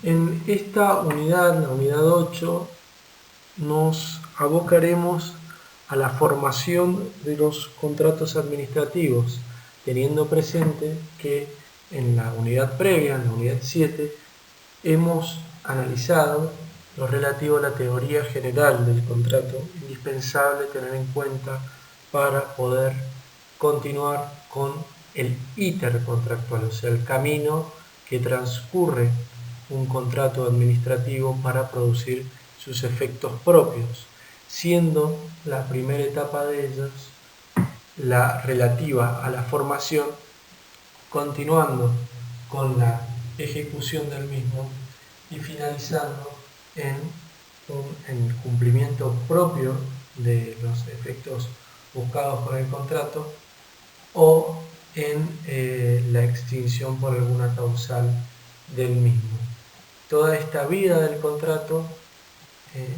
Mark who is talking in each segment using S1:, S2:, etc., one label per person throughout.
S1: En esta unidad, la unidad 8, nos abocaremos a la formación de los contratos administrativos, teniendo presente que en la unidad previa, en la unidad 7, hemos analizado lo relativo a la teoría general del contrato, indispensable tener en cuenta para poder continuar con el íter contractual, o sea, el camino que transcurre un contrato administrativo para producir sus efectos propios, siendo la primera etapa de ellos la relativa a la formación, continuando con la ejecución del mismo y finalizando en el cumplimiento propio de los efectos buscados por el contrato o en la extinción por alguna causal del mismo. Toda esta vida del contrato,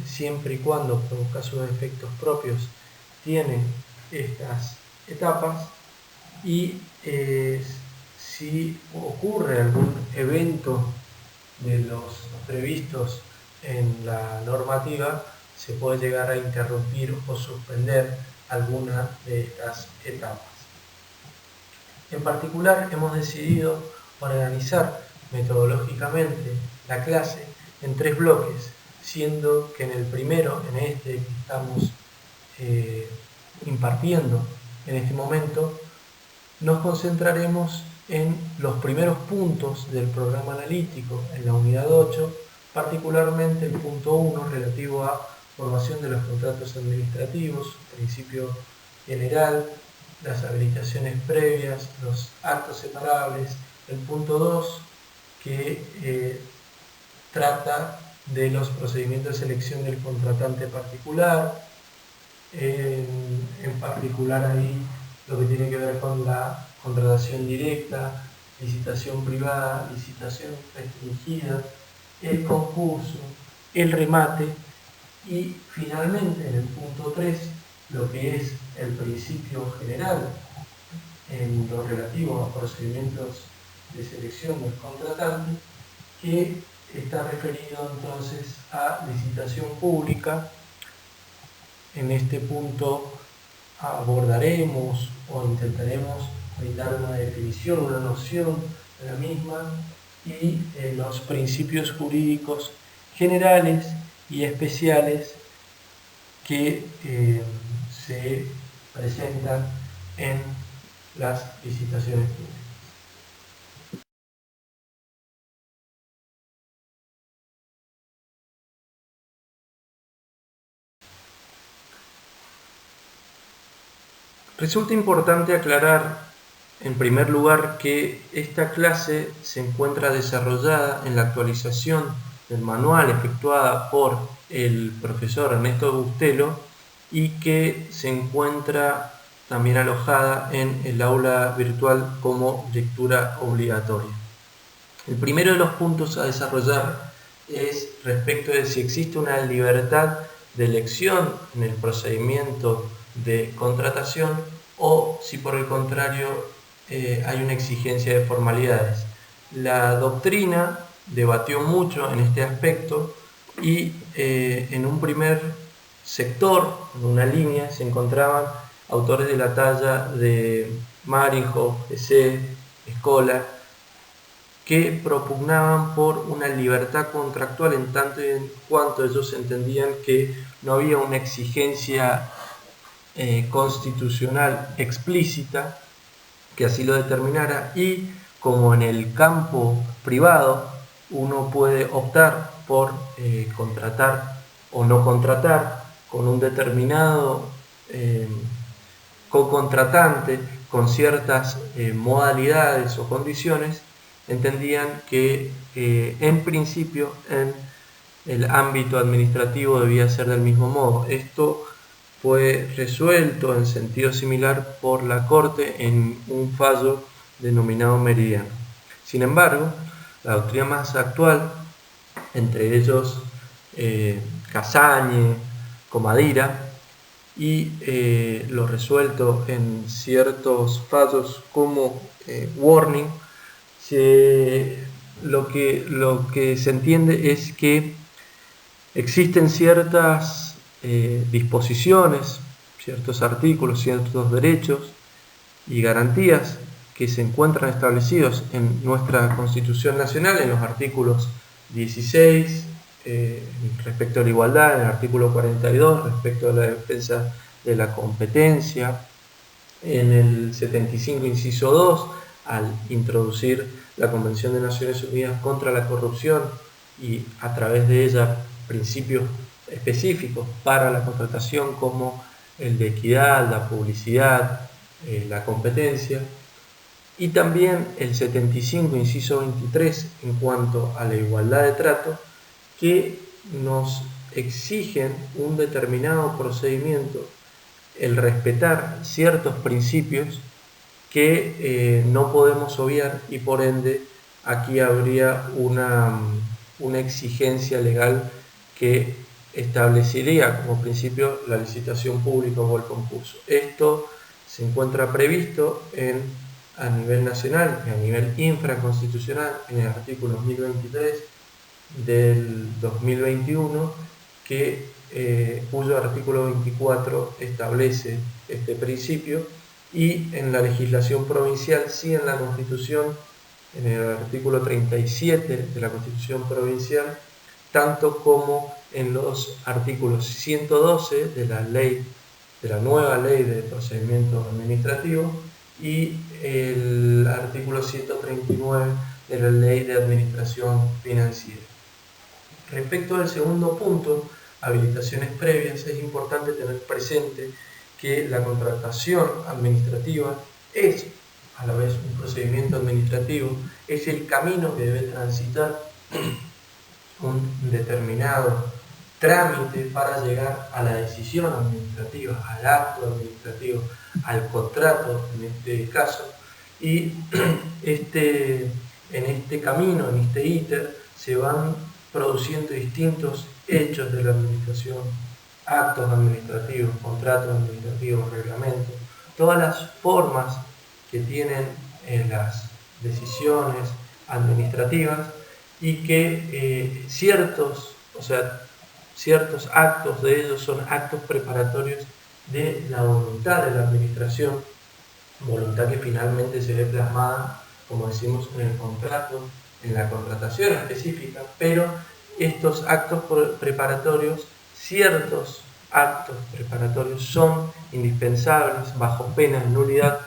S1: siempre y cuando produzca sus efectos propios, tiene estas etapas y si ocurre algún evento de los previstos en la normativa, se puede llegar a interrumpir o suspender alguna de estas etapas. En particular, hemos decidido organizar metodológicamente la clase en 3 bloques, siendo que en el primero, en este que estamos impartiendo en este momento, nos concentraremos en los primeros puntos del programa analítico en la unidad 8, particularmente el punto 1 relativo a formación de los contratos administrativos, principio general, las habilitaciones previas, los actos separables, el punto 2 que trata de los procedimientos de selección del contratante particular, en particular ahí lo que tiene que ver con la contratación directa, licitación privada, licitación restringida, el concurso, el remate y finalmente en el punto 3 lo que es el principio general en lo relativo a procedimientos de selección del contratante, que está referido entonces a licitación pública. En este punto abordaremos o intentaremos brindar una definición, una noción de la misma y los principios jurídicos generales y especiales que se presentan en las licitaciones públicas. Resulta importante aclarar, en primer lugar, que esta clase se encuentra desarrollada en la actualización del manual efectuada por el profesor Ernesto Bustelo y que se encuentra también alojada en el aula virtual como lectura obligatoria. El primero de los puntos a desarrollar es respecto de si existe una libertad de elección en el procedimiento de contratación o si por el contrario hay una exigencia de formalidades. La doctrina debatió mucho en este aspecto y en un primer sector, en una línea, se encontraban autores de la talla de Marinho, Hesse, Escola, que propugnaban por una libertad contractual en tanto y en cuanto ellos entendían que no había una exigencia constitucional explícita que así lo determinara, y como en el campo privado uno puede optar por contratar o no contratar con un determinado co-contratante con ciertas modalidades o condiciones, entendían que en principio en el ámbito administrativo debía ser del mismo modo. Esto fue resuelto en sentido similar por la Corte en un fallo denominado Meridiano. Sin embargo, la doctrina más actual, entre ellos Casagne, Comadira, y lo resuelto en ciertos fallos como Warning, se lo que se entiende es que existen ciertas disposiciones, ciertos artículos, ciertos derechos y garantías que se encuentran establecidos en nuestra Constitución Nacional, en los artículos 16, respecto a la igualdad, en el artículo 42, respecto a la defensa de la competencia, en el 75, inciso 2, al introducir la Convención de Naciones Unidas contra la corrupción y a través de ella principios específicos para la contratación como el de equidad, la publicidad, la competencia, y también el 75, inciso 23, en cuanto a la igualdad de trato, que nos exigen un determinado procedimiento, el respetar ciertos principios que no podemos obviar, y por ende aquí habría una exigencia legal que establecería como principio la licitación pública o el concurso. Esto se encuentra previsto a nivel nacional y a nivel infraconstitucional en el artículo 1023 del 2021, cuyo artículo 24 establece este principio, y en la legislación provincial, sí, en la Constitución, en el artículo 37 de la Constitución provincial, tanto como en los artículos 112 de la nueva ley de procedimiento administrativo y el artículo 139 de la ley de administración financiera. Respecto al segundo punto, habilitaciones previas, es importante tener presente que la contratación administrativa es a la vez un procedimiento administrativo, es el camino que debe transitar un determinado trámite para llegar a la decisión administrativa, al acto administrativo, al contrato en este caso, y en este camino, en este íter, se van produciendo distintos hechos de la administración, actos administrativos, contratos administrativos, reglamentos, todas las formas que tienen las decisiones administrativas, y que ciertos actos de ellos son actos preparatorios de la voluntad de la administración, voluntad que finalmente se ve plasmada, como decimos, en el contrato, en la contratación específica, pero estos actos preparatorios, ciertos actos preparatorios son indispensables bajo pena de nulidad,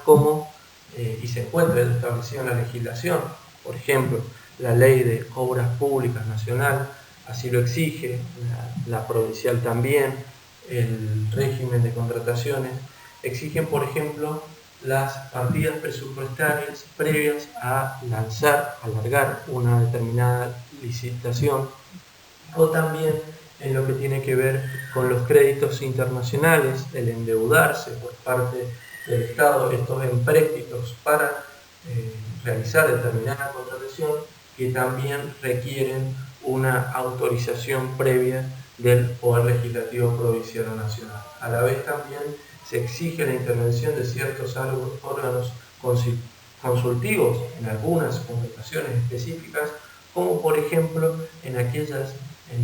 S1: y se encuentra establecido en la legislación. Por ejemplo, la Ley de Obras Públicas Nacional así lo exige, la provincial también, el régimen de contrataciones exigen, por ejemplo, las partidas presupuestarias previas a alargar una determinada licitación, o también en lo que tiene que ver con los créditos internacionales, el endeudarse por parte del Estado, estos empréstitos para realizar determinada contratación, que también requieren una autorización previa del Poder Legislativo Provincial o Nacional. A la vez también se exige la intervención de ciertos órganos consultivos en algunas contrataciones específicas, como por ejemplo en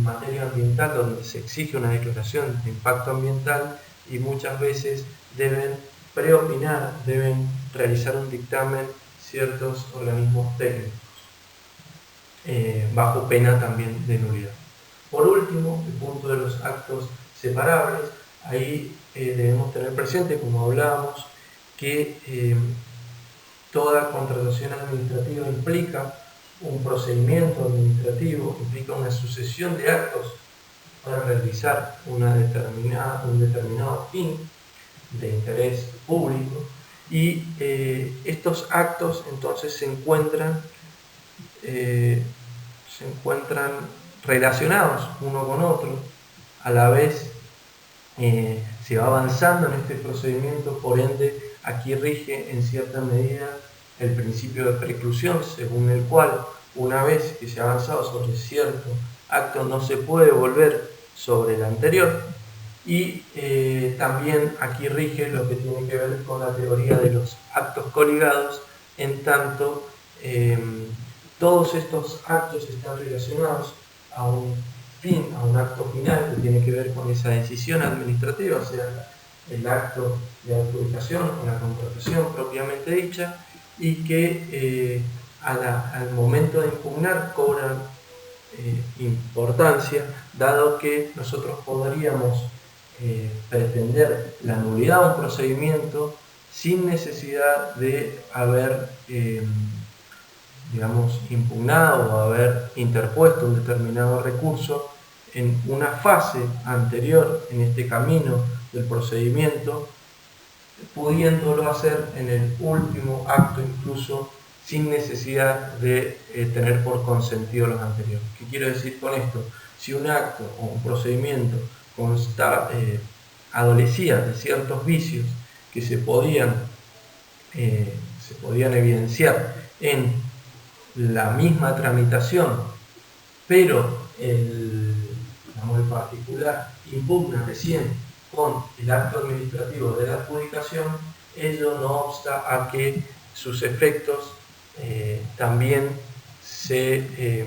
S1: materia ambiental, donde se exige una declaración de impacto ambiental y muchas veces deben preopinar, deben realizar un dictamen ciertos organismos técnicos, bajo pena también de nulidad. Por último, el punto de los actos separables, ahí debemos tener presente, como hablábamos, que toda contratación administrativa implica un procedimiento administrativo, implica una sucesión de actos para realizar un determinado fin de interés público, y estos actos entonces se encuentran relacionados uno con otro. A la vez se va avanzando en este procedimiento, por ende aquí rige en cierta medida el principio de preclusión, según el cual una vez que se ha avanzado sobre cierto acto no se puede volver sobre el anterior, y también aquí rige lo que tiene que ver con la teoría de los actos coligados, en tanto Todos estos actos están relacionados a un fin, a un acto final que tiene que ver con esa decisión administrativa, o sea, el acto de adjudicación o la contratación propiamente dicha, y que al momento de impugnar cobran importancia, dado que nosotros podríamos pretender la nulidad de un procedimiento sin necesidad de haber digamos, impugnado o haber interpuesto un determinado recurso en una fase anterior en este camino del procedimiento, pudiéndolo hacer en el último acto incluso sin necesidad de tener por consentido los anteriores. ¿Qué quiero decir con esto? Si un acto o un procedimiento adolecía de ciertos vicios que se podían evidenciar en la misma tramitación, pero el particular impugna recién con el acto administrativo de la adjudicación, ello no obsta a que sus efectos también se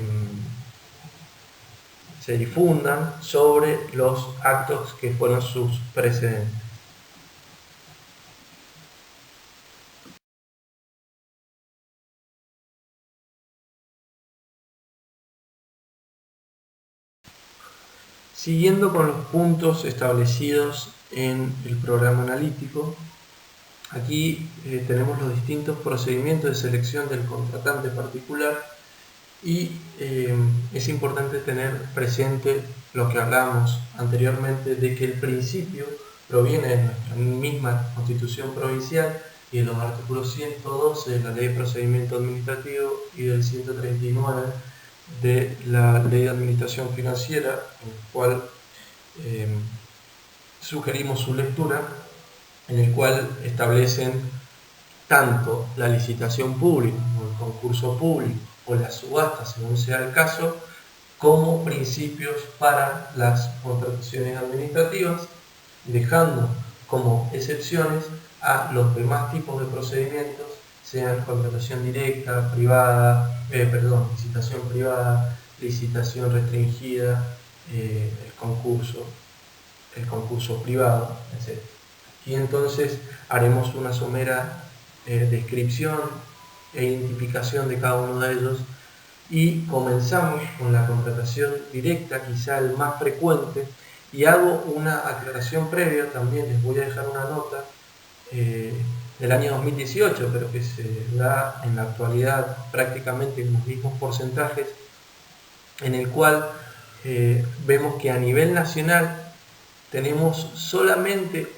S1: difundan sobre los actos que fueron sus precedentes. Siguiendo con los puntos establecidos en el programa analítico, aquí tenemos los distintos procedimientos de selección del contratante particular y es importante tener presente lo que hablamos anteriormente de que el principio proviene de nuestra misma Constitución provincial y de los artículos 112 de la Ley de Procedimiento Administrativo y del 139 de la Ley de Administración Financiera, en el cual sugerimos su lectura, en el cual establecen tanto la licitación pública o el concurso público o la subasta, según sea el caso, como principios para las contrataciones administrativas, dejando como excepciones a los demás tipos de procedimientos, sean contratación directa, licitación privada, licitación restringida, el concurso privado, etc. Y entonces haremos una somera descripción e identificación de cada uno de ellos y comenzamos con la contratación directa, quizá el más frecuente, y hago una aclaración previa, también les voy a dejar una nota del año 2018, pero que se da en la actualidad prácticamente en los mismos porcentajes, en el cual vemos que a nivel nacional tenemos solamente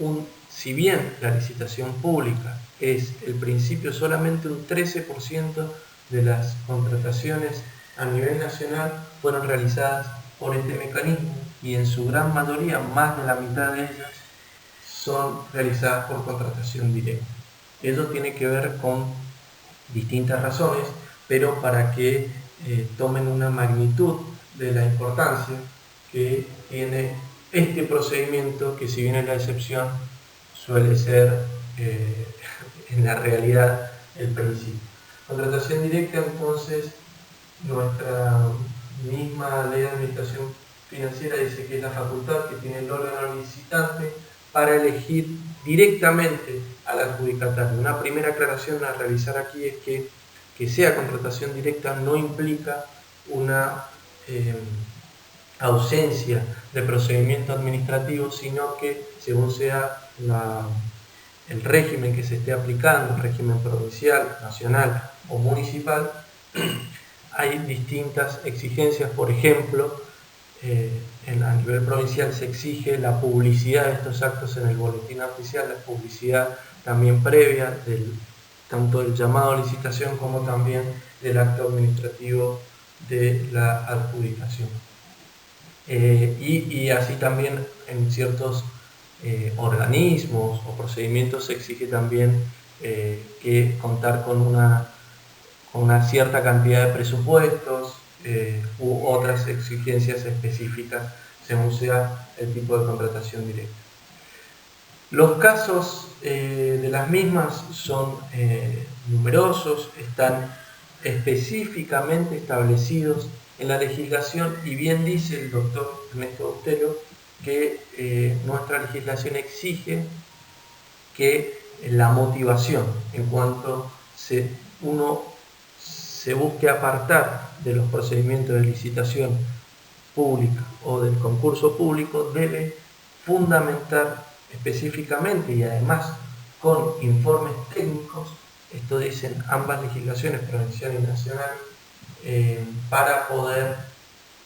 S1: si bien la licitación pública es el principio, solamente un 13% de las contrataciones a nivel nacional fueron realizadas por este mecanismo y en su gran mayoría, más de la mitad de ellas, son realizadas por contratación directa. Eso tiene que ver con distintas razones, pero para que tomen una magnitud de la importancia que tiene este procedimiento, que si bien es la excepción, suele ser en la realidad el principio. Contratación directa, entonces, nuestra misma Ley de Administración Financiera dice que es la facultad que tiene el órgano licitante para elegir directamente al adjudicatario. Una primera aclaración a realizar aquí es que sea contratación directa no implica una ausencia de procedimiento administrativo, sino que según sea el régimen que se esté aplicando, el régimen provincial, nacional o municipal, hay distintas exigencias. Por ejemplo, a nivel provincial se exige la publicidad de estos actos en el boletín oficial, la publicidad también previa tanto del llamado a licitación como también del acto administrativo de la adjudicación. Y así también en ciertos organismos o procedimientos se exige también que contar con una cierta cantidad de presupuestos u otras exigencias específicas según sea el tipo de contratación directa. Los casos de las mismas son numerosos, están específicamente establecidos en la legislación, y bien dice el doctor Ernesto Bustelo que nuestra legislación exige que la motivación en cuanto uno se busque apartar de los procedimientos de licitación pública o del concurso público debe fundamentar específicamente y además con informes técnicos, esto dicen ambas legislaciones provincial y nacional, para poder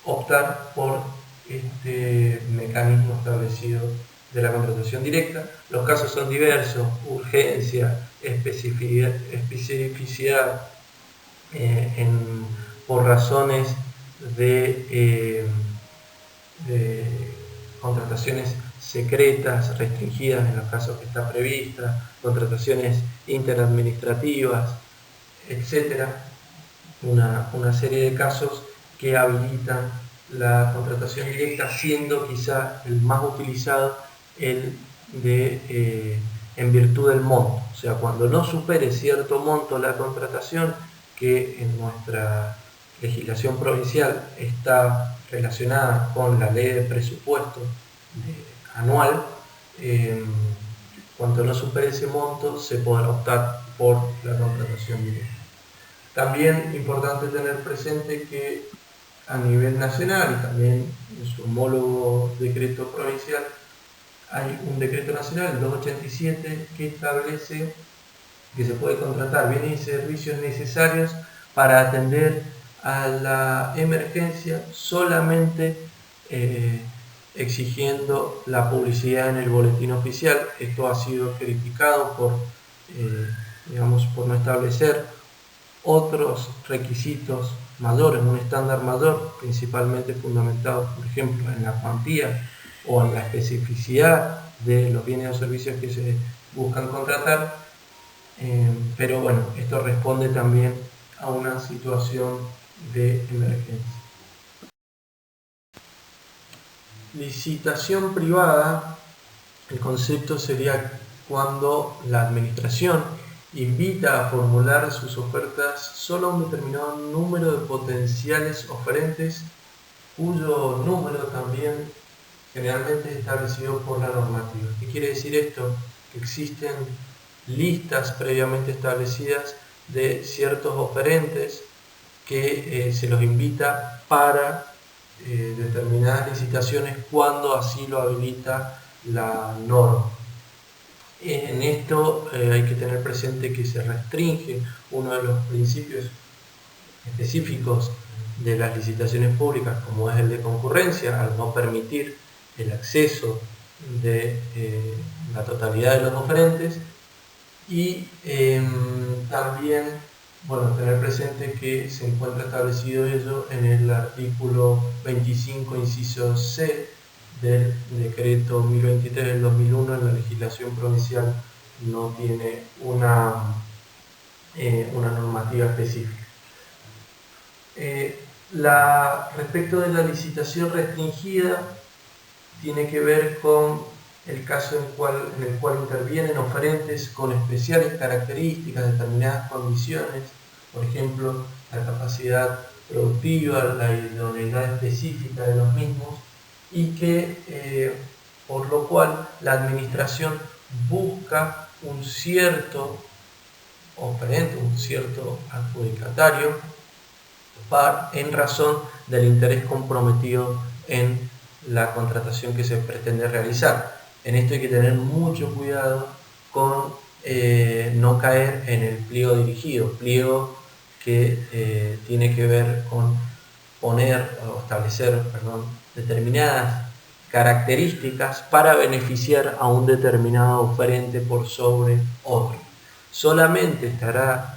S1: optar por este mecanismo establecido de la contratación directa. Los casos son diversos: urgencia, especificidad, por razones de contrataciones secretas, restringidas en los casos que está prevista, contrataciones interadministrativas, etc. Una serie de casos que habilitan la contratación directa, siendo quizá el más utilizado el de en virtud del monto. O sea, cuando no supere cierto monto la contratación, que en nuestra legislación provincial está relacionada con la ley de presupuesto anual, cuando no supere ese monto se podrá optar por la contratación directa. También importante tener presente que a nivel nacional y también en su homólogo decreto provincial hay un decreto nacional, el 287, que establece que se puede contratar bienes y servicios necesarios para atender a la emergencia solamente exigiendo la publicidad en el boletín oficial. Esto ha sido criticado por no establecer otros requisitos mayores, un estándar mayor, principalmente fundamentado, por ejemplo, en la cuantía o en la especificidad de los bienes o servicios que se buscan contratar. Pero bueno, esto responde también a una situación de emergencia. Licitación privada, el concepto sería cuando la administración invita a formular sus ofertas solo a un determinado número de potenciales oferentes, cuyo número también generalmente es establecido por la normativa. ¿Qué quiere decir esto? Que existen listas previamente establecidas de ciertos oferentes que se los invita para determinadas licitaciones cuando así lo habilita la norma. En esto hay que tener presente que se restringe uno de los principios específicos de las licitaciones públicas, como es el de concurrencia, al no permitir el acceso de la totalidad de los oferentes, y también tener presente que se encuentra establecido ello en el artículo 25, inciso C del decreto 1023 del 2001. En la legislación provincial no tiene una normativa específica. Respecto de la licitación restringida, tiene que ver con el caso en el cual intervienen oferentes con especiales características, determinadas condiciones, por ejemplo, la capacidad productiva, la idoneidad específica de los mismos, y que por lo cual la administración busca un cierto oferente, un cierto adjudicatario, en razón del interés comprometido en la contratación que se pretende realizar. En esto hay que tener mucho cuidado con no caer en el pliego dirigido, pliego que tiene que ver con establecer determinadas características para beneficiar a un determinado oferente por sobre otro. Solamente estará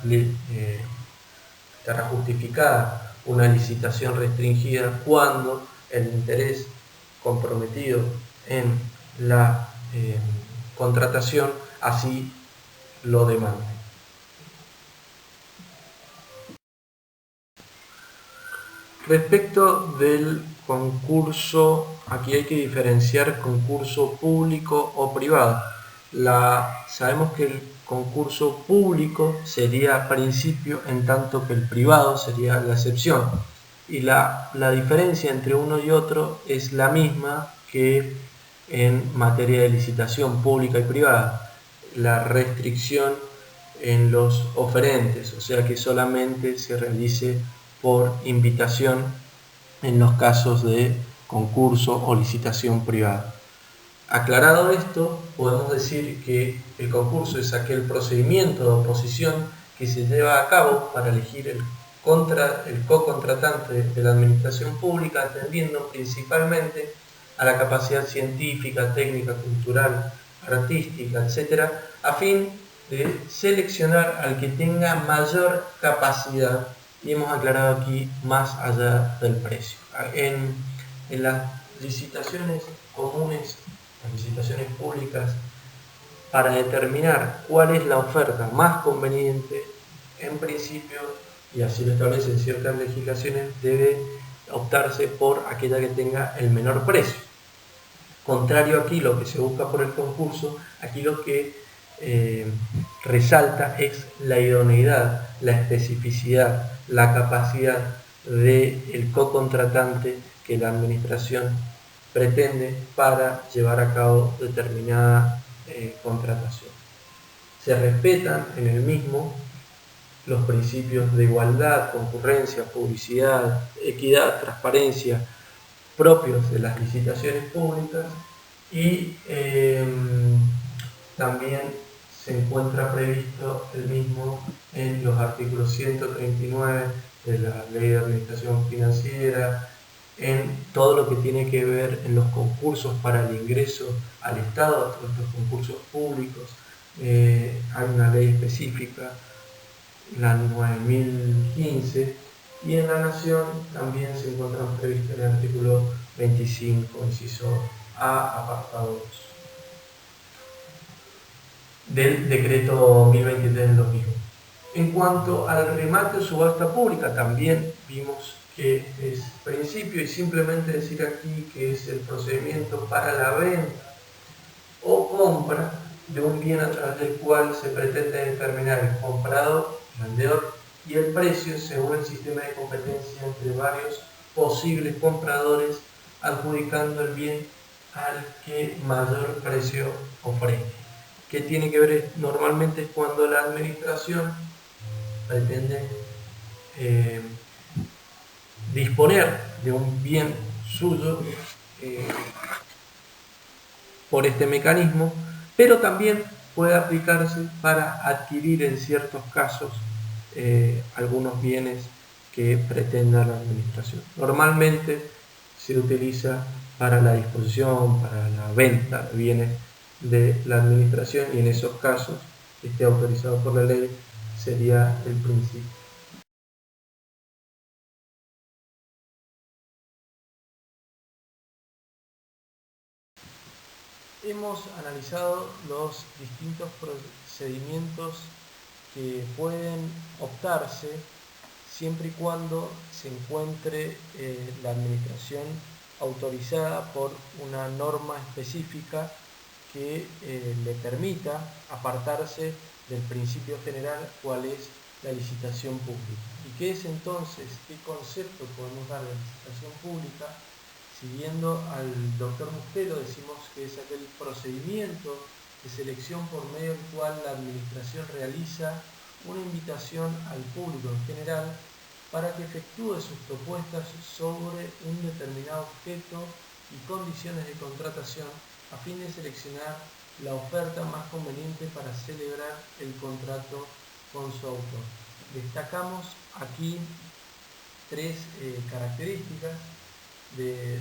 S1: justificada una licitación restringida cuando el interés comprometido en la contratación así lo demande. Respecto del concurso, aquí hay que diferenciar concurso público o privado. Sabemos que el concurso público sería principio, en tanto que el privado sería la excepción. Y la diferencia entre uno y otro es la misma que en materia de licitación pública y privada. La restricción en los oferentes, o sea que solamente se realice por invitación en los casos de concurso o licitación privada. Aclarado esto, podemos decir que el concurso es aquel procedimiento de oposición que se lleva a cabo para elegir el co-contratante de la administración pública, atendiendo principalmente a la capacidad científica, técnica, cultural, artística, etc., a fin de seleccionar al que tenga mayor capacidad, y hemos aclarado aquí más allá del precio. En las licitaciones comunes, las licitaciones públicas, para determinar cuál es la oferta más conveniente, en principio, y así lo establecen ciertas legislaciones, debe optarse por aquella que tenga el menor precio. Contrario aquí, lo que se busca por el concurso, aquí lo que resalta es la idoneidad, la especificidad, la capacidad del co-contratante que la administración pretende para llevar a cabo determinada contratación. Se respetan en el mismo los principios de igualdad, concurrencia, publicidad, equidad, transparencia propios de las licitaciones públicas, y también se encuentra previsto el mismo en los artículos 139 de la Ley de Administración Financiera, en todo lo que tiene que ver en los concursos para el ingreso al Estado a todos estos concursos públicos. Hay una ley específica, la 9015, y en la Nación también se encuentran previstos en el artículo 25, inciso A, apartado 2, del decreto 1023 del 2001. En cuanto al remate o subasta pública, también vimos que es principio, y simplemente decir aquí que es el procedimiento para la venta o compra de un bien a través del cual se pretende determinar el comprador, vendedor y el precio según el sistema de competencia entre varios posibles compradores, adjudicando el bien al que mayor precio ofrece. ¿Qué tiene que ver? Normalmente cuando la administración pretende disponer de un bien suyo por este mecanismo, pero también puede aplicarse para adquirir en ciertos casos algunos bienes que pretenda la administración. Normalmente se utiliza para la disposición, para la venta de bienes de la administración, y en esos casos que esté autorizado por la ley sería el principio. Hemos analizado los distintos procedimientos que pueden optarse siempre y cuando se encuentre la administración autorizada por una norma específica que le permita apartarse del principio general, cuál es la licitación pública. ¿Y qué es entonces? ¿Qué concepto podemos dar de licitación pública? Siguiendo al doctor Mustelo, decimos que es aquel procedimiento de selección por medio del cual la administración realiza una invitación al público en general para que efectúe sus propuestas sobre un determinado objeto y condiciones de contratación a fin de seleccionar la oferta más conveniente para celebrar el contrato con su autor. Destacamos aquí tres características.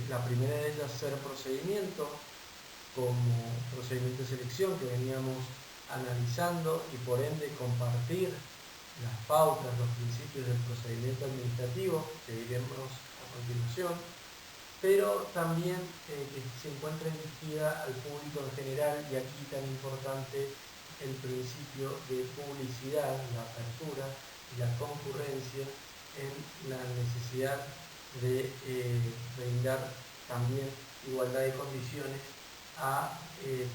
S1: La primera de ellas, ser procedimiento, como procedimiento de selección que veníamos analizando, y por ende compartir las pautas, los principios del procedimiento administrativo que diremos a continuación, pero también que se encuentra dirigida al público en general, y aquí tan importante el principio de publicidad, la apertura y la concurrencia en la necesidad de brindar también igualdad de condiciones a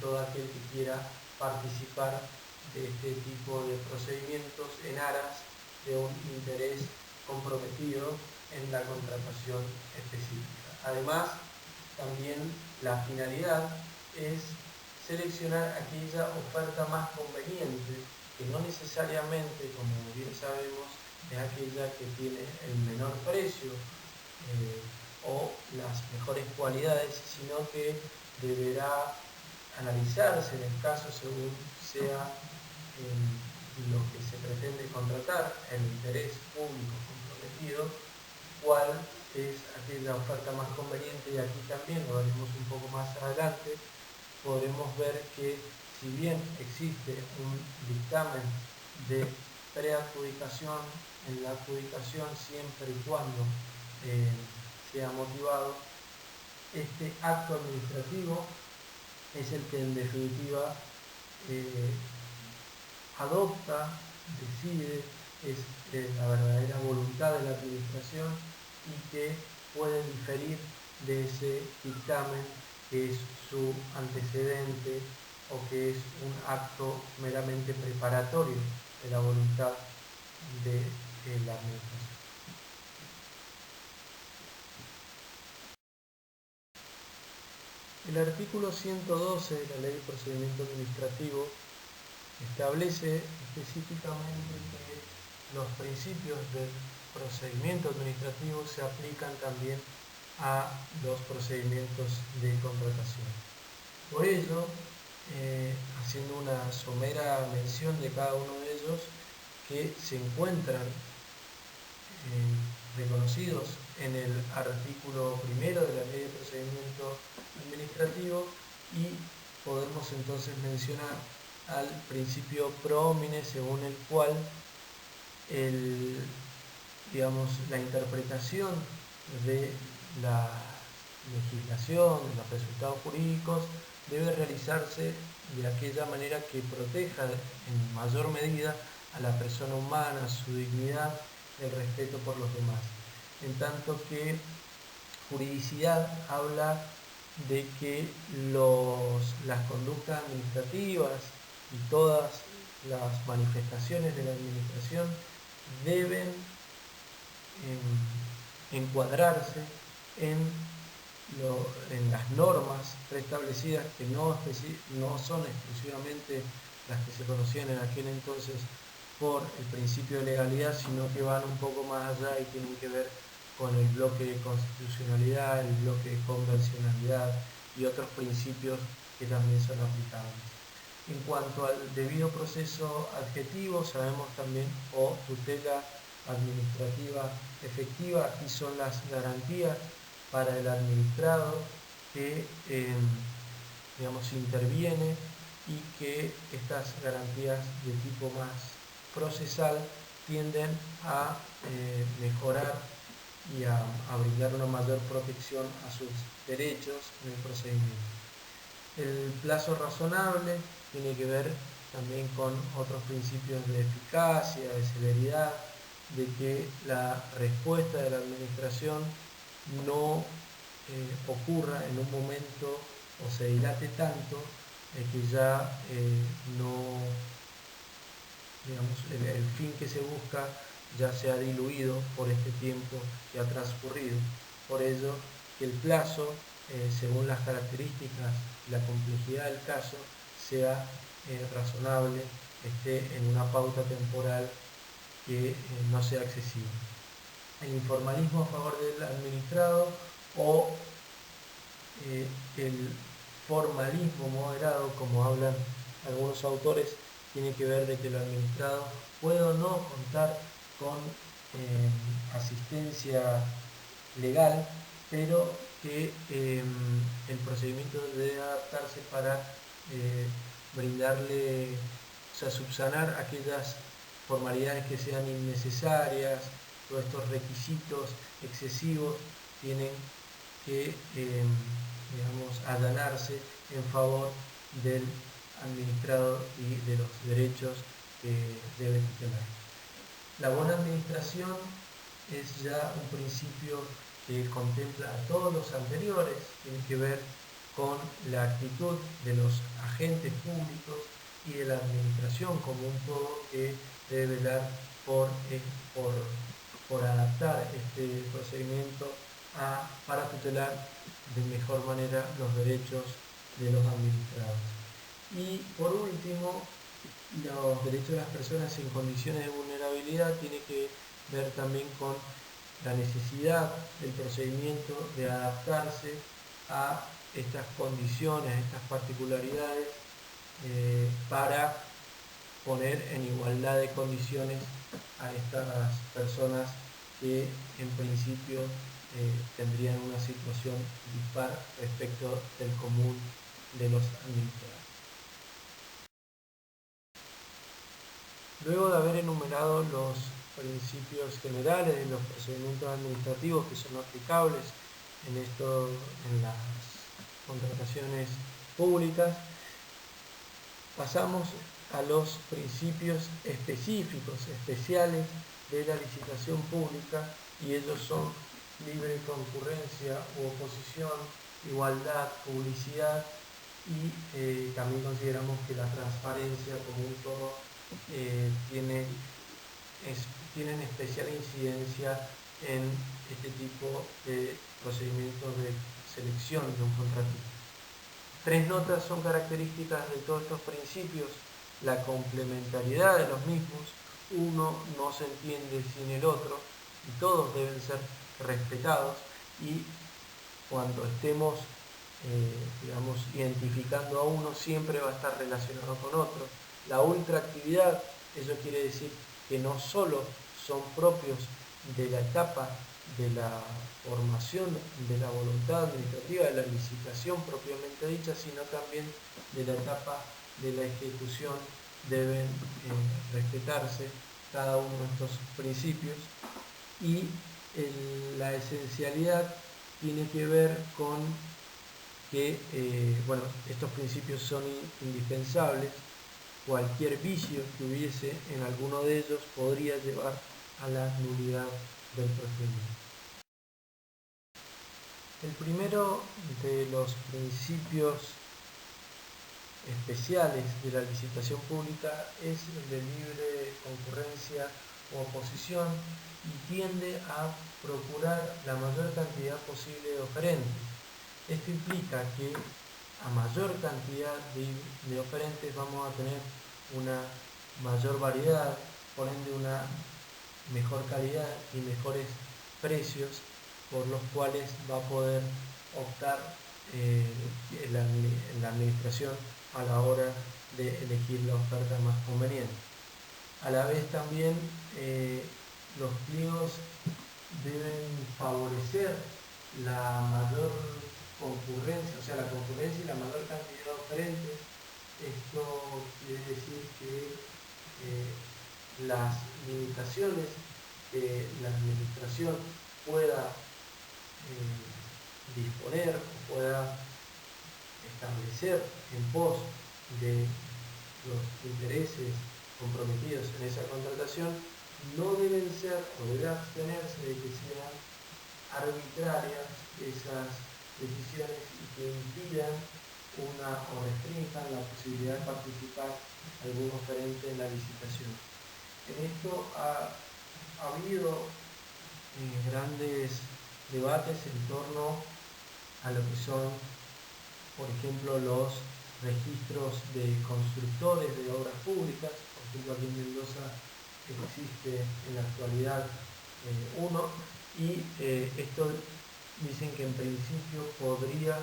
S1: todo aquel que quiera participar de este tipo de procedimientos en aras de un interés comprometido en la contratación específica. Además, también la finalidad es seleccionar aquella oferta más conveniente, que no necesariamente, como bien sabemos, es aquella que tiene el menor precio o las mejores cualidades, sino que deberá analizarse en el caso según sea lo que se pretende contratar, el interés público comprometido, cuál es aquella oferta más conveniente, y aquí también lo veremos un poco más adelante. Podremos ver que si bien existe un dictamen de preadjudicación, en la adjudicación, siempre y cuando sea motivado, este acto administrativo es el que en definitiva adopta, decide, es la verdadera voluntad de la administración, y que puede diferir de ese dictamen que es su antecedente o que es un acto meramente preparatorio de la voluntad de la administración. El artículo 112 de la Ley de Procedimiento Administrativo establece específicamente que los principios del procedimiento administrativo se aplican también a los procedimientos de contratación. Por ello, haciendo una somera mención de cada uno de ellos, que se encuentran reconocidos en el artículo 1 de la Ley de Procedimiento Administrativo, y podemos entonces mencionar al principio pro homine, según el cual la interpretación de la legislación, de los resultados jurídicos, debe realizarse de aquella manera que proteja en mayor medida a la persona humana, su dignidad, el respeto por los demás. En tanto que juridicidad habla de que las conductas administrativas y todas las manifestaciones de la administración deben encuadrarse en las normas preestablecidas, que no son exclusivamente las que se conocían en aquel entonces por el principio de legalidad, sino que van un poco más allá y tienen que ver con el bloque de constitucionalidad, el bloque de convencionalidad y otros principios que también son aplicables. En cuanto al debido proceso adjetivo, sabemos también, o tutela administrativa efectiva, aquí son las garantías para el administrado que interviene, y que estas garantías de tipo más procesal tienden a mejorar y a brindar una mayor protección a sus derechos en el procedimiento. El plazo razonable tiene que ver también con otros principios de eficacia, de celeridad, de que la respuesta de la administración no ocurra en un momento o se dilate tanto que ya el fin que se busca ya se ha diluido por este tiempo que ha transcurrido. Por ello, que el plazo, según las características y la complejidad del caso, sea razonable, esté en una pauta temporal que no sea excesiva. El informalismo a favor del administrado o el formalismo moderado, como hablan algunos autores, tiene que ver de que el administrado puede o no contar con asistencia legal, pero que el procedimiento debe adaptarse para brindarle, o sea, subsanar aquellas formalidades que sean innecesarias. Todos estos requisitos excesivos tienen que allanarse en favor del administrado y de los derechos que debe tutelar. La buena administración es ya un principio que contempla a todos los anteriores, tiene que ver con la actitud de los agentes públicos y de la administración como un todo que debe velar por adaptar este procedimiento para tutelar de mejor manera los derechos de los administrados. Y por último, los derechos de las personas en condiciones de vulnerabilidad tiene que ver también con la necesidad del procedimiento de adaptarse a estas condiciones, a estas particularidades, para poner en igualdad de condiciones a estas personas que en principio tendrían una situación dispar respecto del común de los administrados. Luego de haber enumerado los principios generales de los procedimientos administrativos que son aplicables en las contrataciones públicas, pasamos a los principios específicos, especiales de la licitación pública, y ellos son libre concurrencia u oposición, igualdad, publicidad, y también consideramos que la transparencia como un todo tienen especial incidencia en este tipo de procedimientos de selección de un contratista. Tres notas son características de todos estos principios: la complementariedad de los mismos, uno no se entiende sin el otro y todos deben ser respetados, y cuando estemos identificando a uno, siempre va a estar relacionado con otro. La ultraactividad, eso quiere decir que no solo son propios de la etapa de la formación de la voluntad administrativa, de la licitación propiamente dicha, sino también de la etapa de la ejecución. Deben respetarse cada uno de estos principios. Y la esencialidad tiene que ver con que estos principios son indispensables. Cualquier vicio que hubiese en alguno de ellos podría llevar a la nulidad del procedimiento. El primero de los principios especiales de la licitación pública es el de libre concurrencia o oposición, y tiende a procurar la mayor cantidad posible de oferentes. Esto implica que a mayor cantidad de oferentes vamos a tener una mayor variedad, por ende una mejor calidad y mejores precios, por los cuales va a poder optar la administración a la hora de elegir la oferta más conveniente. A la vez también los pliegos deben favorecer la mayor concurrencia, o sea, la concurrencia y la mayor cantidad de oferentes. Esto quiere decir que las limitaciones que la administración pueda disponer o pueda establecer en pos de los intereses comprometidos en esa contratación no deben ser, o debe abstenerse de que sean arbitrarias esas decisiones y que impidan o restrinjan la posibilidad de participar algún oferente en la licitación. En esto ha habido grandes debates en torno a lo que son, por ejemplo, los registros de constructores de obras públicas. Por ejemplo, aquí en Mendoza existe en la actualidad uno, y esto dicen que en principio podría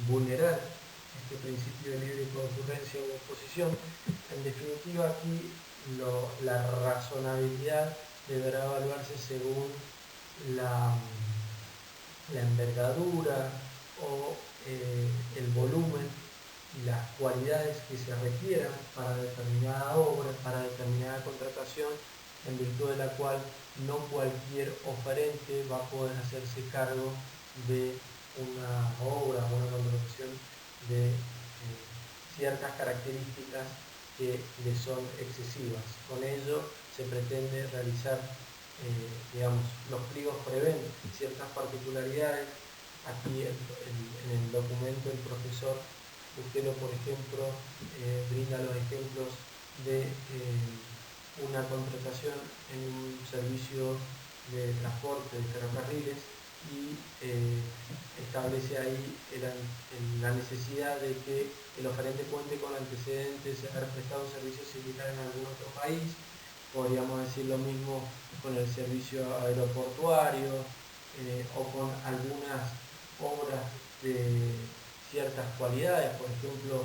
S1: vulnerar este principio de libre concurrencia u oposición. En definitiva, aquí la razonabilidad deberá evaluarse según la envergadura o el volumen y las cualidades que se requieran para determinada obra, para determinada contratación, en virtud de la cual no cualquier oferente va a poder hacerse cargo de una obra o una contratación de ciertas características que le son excesivas. Con ello se pretende realizar, los pliegos prevén ciertas particularidades. Aquí en el documento el profesor Bustelo, por ejemplo, brinda los ejemplos de una contratación en un servicio de transporte de ferrocarriles y establece ahí la necesidad de que el oferente cuente con antecedentes de haber prestado servicios similares en algún otro país. Podríamos decir lo mismo con el servicio aeroportuario o con algunas obras de ciertas cualidades, por ejemplo,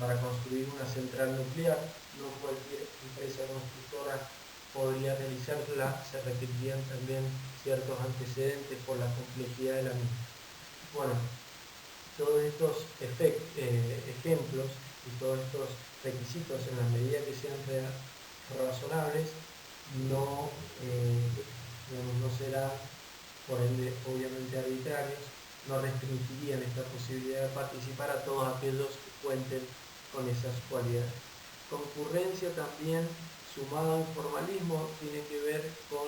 S1: para construir una central nuclear, no cualquier empresa constructora podría realizarla, se requerirían también ciertos antecedentes por la complejidad de la misma. Bueno, todos estos ejemplos y todos estos requisitos, en la medida que sean razonables, no, no serán, por ende, obviamente arbitrarios, no restringirían esta posibilidad de participar a todos aquellos que cuenten con esas cualidades. Concurrencia también, sumado al formalismo, tiene que ver con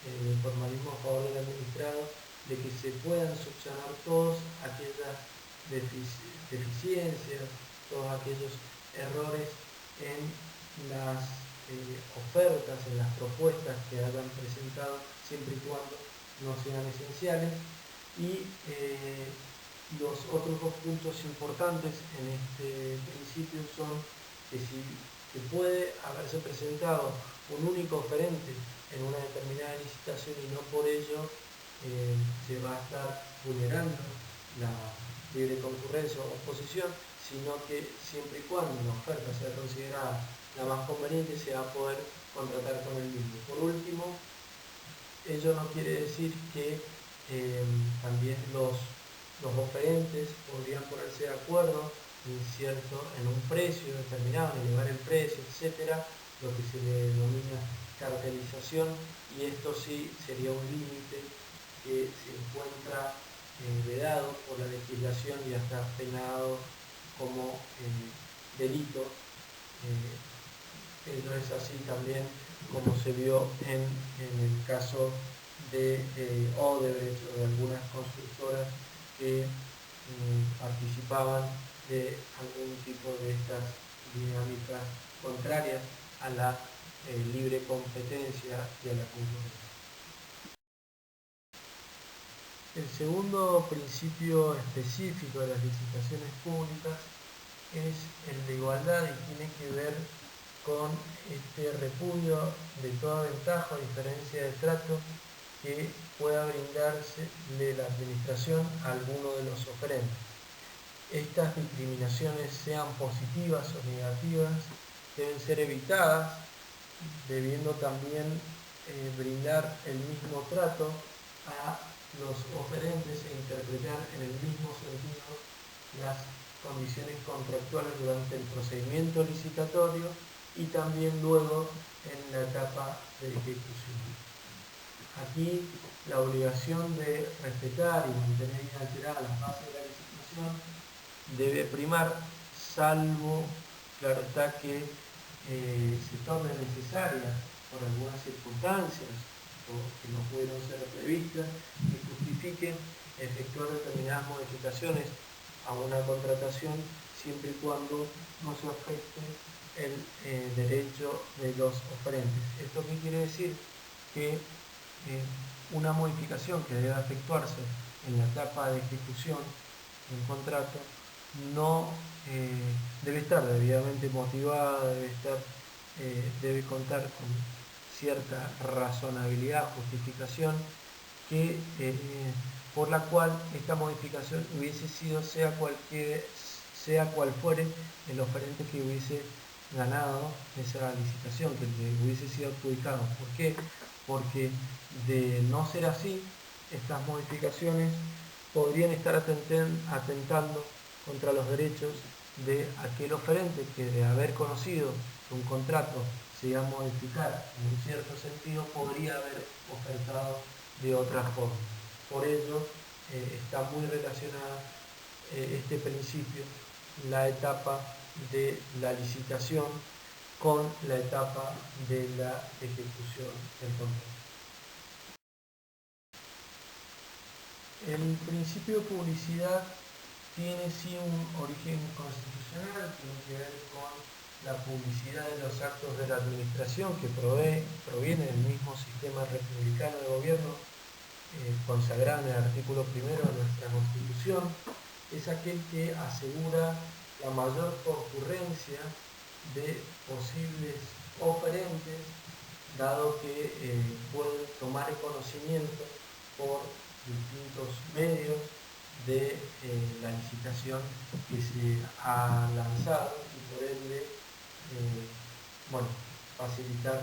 S1: el formalismo a favor del administrado, de que se puedan subsanar todas aquellas deficiencias, todos aquellos errores en las ofertas, en las propuestas que hayan presentado, siempre y cuando no sean esenciales. Y los otros dos puntos importantes en este principio son que si que puede haberse presentado un único oferente en una determinada licitación y no por ello se va a estar vulnerando la libre concurrencia o oposición, sino que siempre y cuando la oferta sea considerada la más conveniente, se va a poder contratar con el mismo. Por último, ello no quiere decir que también los oferentes podrían ponerse de acuerdo en un precio determinado, en elevar el precio, etcétera, lo que se le denomina cartelización, y esto sí sería un límite que se encuentra vedado por la legislación y hasta penado como delito. Ello es así también como se vio en el caso de Odebrecht o de algunas constructoras que participaban de algún tipo de estas dinámicas contrarias a la libre competencia y a la concurrencia. El segundo principio específico de las licitaciones públicas es el de igualdad y tiene que ver con este repudio de toda ventaja o diferencia de trato que pueda brindarse de la administración a alguno de los oferentes. Estas discriminaciones, sean positivas o negativas, deben ser evitadas, debiendo también brindar el mismo trato a los oferentes e interpretar en el mismo sentido las condiciones contractuales durante el procedimiento licitatorio y también luego en la etapa de ejecución. Aquí la obligación de respetar y mantener inalteradas las bases de la licitación debe primar, salvo, claro está, que se torne necesaria por algunas circunstancias o que no pudieron ser previstas que justifiquen efectuar determinadas modificaciones a una contratación siempre y cuando no se afecte el derecho de los oferentes. ¿Esto qué quiere decir? Que una modificación que debe efectuarse en la etapa de ejecución de un contrato no debe estar debidamente motivada, debe contar con cierta razonabilidad, justificación, que, por la cual esta modificación hubiese sido, sea cual fuere el oferente que hubiese ganado esa licitación, que hubiese sido adjudicado. ¿Por qué? Porque de no ser así, estas modificaciones podrían estar atentando contra los derechos de aquel oferente que, de haber conocido que un contrato se iba a modificar en un cierto sentido, podría haber ofertado de otra forma. Por ello está muy relacionada este principio, la etapa de la licitación con la etapa de la ejecución del contrato. El principio de publicidad tiene sí un origen constitucional, tiene que ver con la publicidad de los actos de la administración que proviene del mismo sistema republicano de gobierno consagrado en el artículo primero de nuestra Constitución. Es aquel que asegura la mayor concurrencia de posibles oferentes, dado que pueden tomar conocimiento por distintos medios de la licitación que se ha lanzado y por ende bueno, facilitar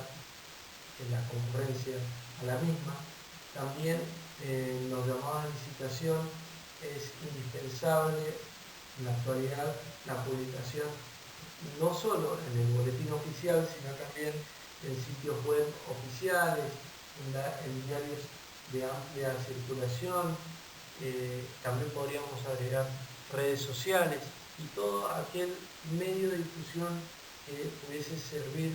S1: la concurrencia a la misma. También en los llamados de licitación es indispensable en la actualidad la publicación no solo en el boletín oficial, sino también en sitios web oficiales, en diarios de amplia circulación. También podríamos agregar redes sociales y todo aquel medio de difusión que pudiese servir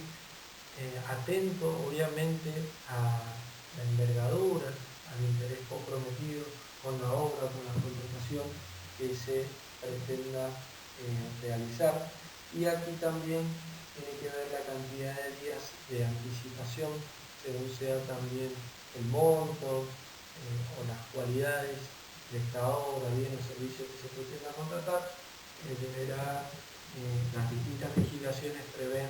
S1: atento obviamente a la envergadura, al interés comprometido con la obra, con la contratación que se pretenda realizar. Y aquí también tiene que ver la cantidad de días de anticipación, según sea también el monto o las cualidades de esta obra, bien o servicio que se pretenda contratar, las distintas legislaciones prevén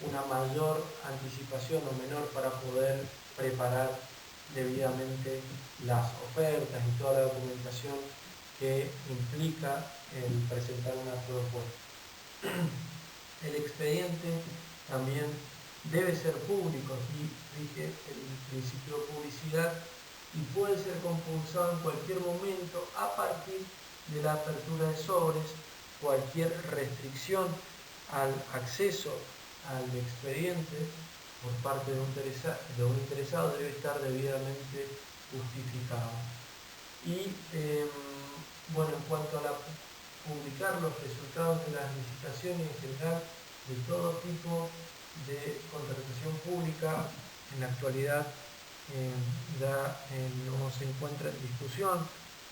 S1: una mayor anticipación o menor para poder preparar debidamente las ofertas y toda la documentación que implica el presentar una propuesta. El expediente también debe ser público, y rige el principio de publicidad y puede ser compulsado en cualquier momento a partir de la apertura de sobres. Cualquier restricción al acceso al expediente por parte de un interesado debe estar debidamente justificado. Y bueno, en cuanto a publicar los resultados de las licitaciones en general de todo tipo de contratación pública, en la actualidad ya no se encuentra en discusión,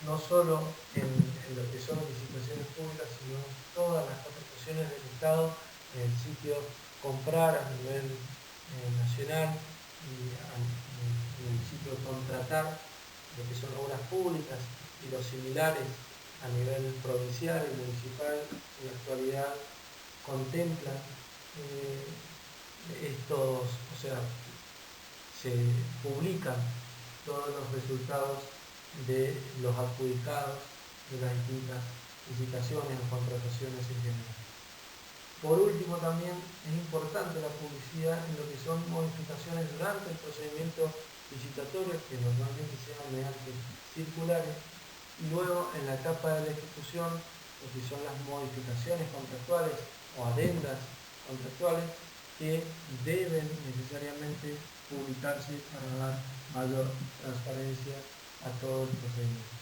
S1: no solo en lo que son licitaciones públicas, sino todas las contrataciones del Estado en el sitio comprar a nivel nacional y en el sitio contratar, lo que son obras públicas y los similares a nivel provincial y municipal, en la actualidad contemplan estos, o sea, se publican todos los resultados de los adjudicados de las distintas licitaciones o contrataciones en general. Por último, también es importante la publicidad en lo que son modificaciones durante el procedimiento licitatorio, que normalmente se dan mediante circulares, y luego en la etapa de la ejecución, lo que son las modificaciones contractuales o adendas contractuales, que deben necesariamente publicarse para dar mayor transparencia a todo el procedimiento.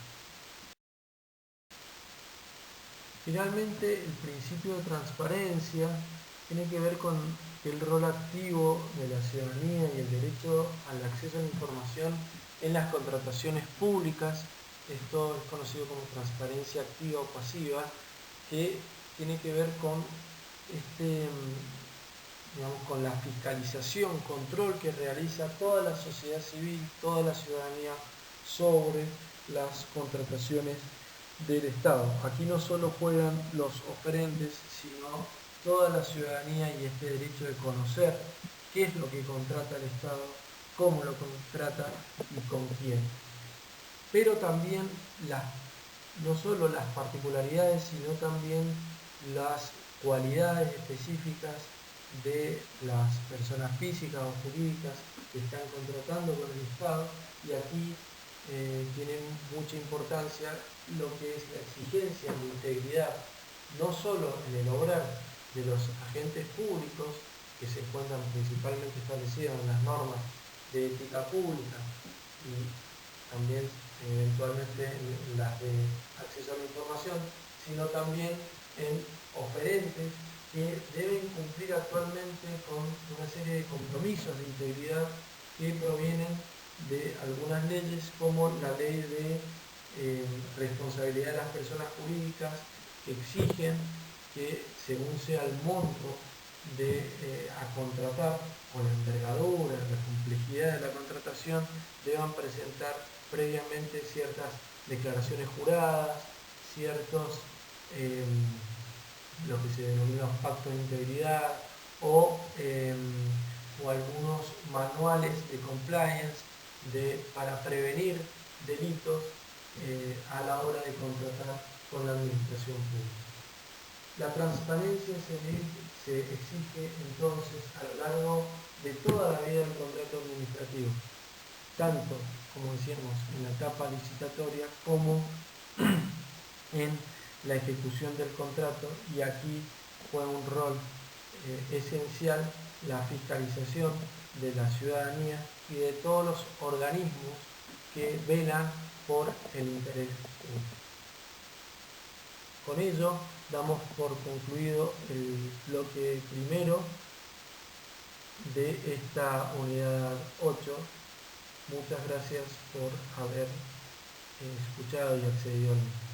S1: Finalmente, el principio de transparencia tiene que ver con el rol activo de la ciudadanía y el derecho al acceso a la información en las contrataciones públicas. Esto es conocido como transparencia activa o pasiva, que tiene que ver con con la fiscalización, control que realiza toda la sociedad civil, toda la ciudadanía sobre las contrataciones del Estado. Aquí no solo juegan los oferentes, sino toda la ciudadanía y este derecho de conocer qué es lo que contrata el Estado, cómo lo contrata y con quién. Pero también no solo las particularidades, sino también las cualidades específicas de las personas físicas o jurídicas que están contratando con el Estado, y aquí tienen mucha importancia lo que es la exigencia de integridad, no solo en el obrar de los agentes públicos, que se encuentran principalmente establecidos en las normas de ética pública y también eventualmente en las de acceso a la información, sino también en oferentes que deben cumplir actualmente con una serie de compromisos de integridad que provienen de algunas leyes, como la ley de responsabilidad de las personas jurídicas que exigen que, según sea el monto a contratar, con la envergadura, la complejidad de la contratación, deban presentar previamente ciertas declaraciones juradas, ciertos, lo que se denomina pactos de integridad o algunos manuales de compliance para prevenir delitos a la hora de contratar con la administración pública. La transparencia se exige entonces a lo largo de toda la vida del contrato administrativo, tanto, como decíamos, en la etapa licitatoria como en la ejecución del contrato, y aquí juega un rol esencial la fiscalización de la ciudadanía y de todos los organismos que velan por el interés público. Con ello damos por concluido el bloque primero de esta unidad 8. Muchas gracias por haber escuchado y accedido al mismo.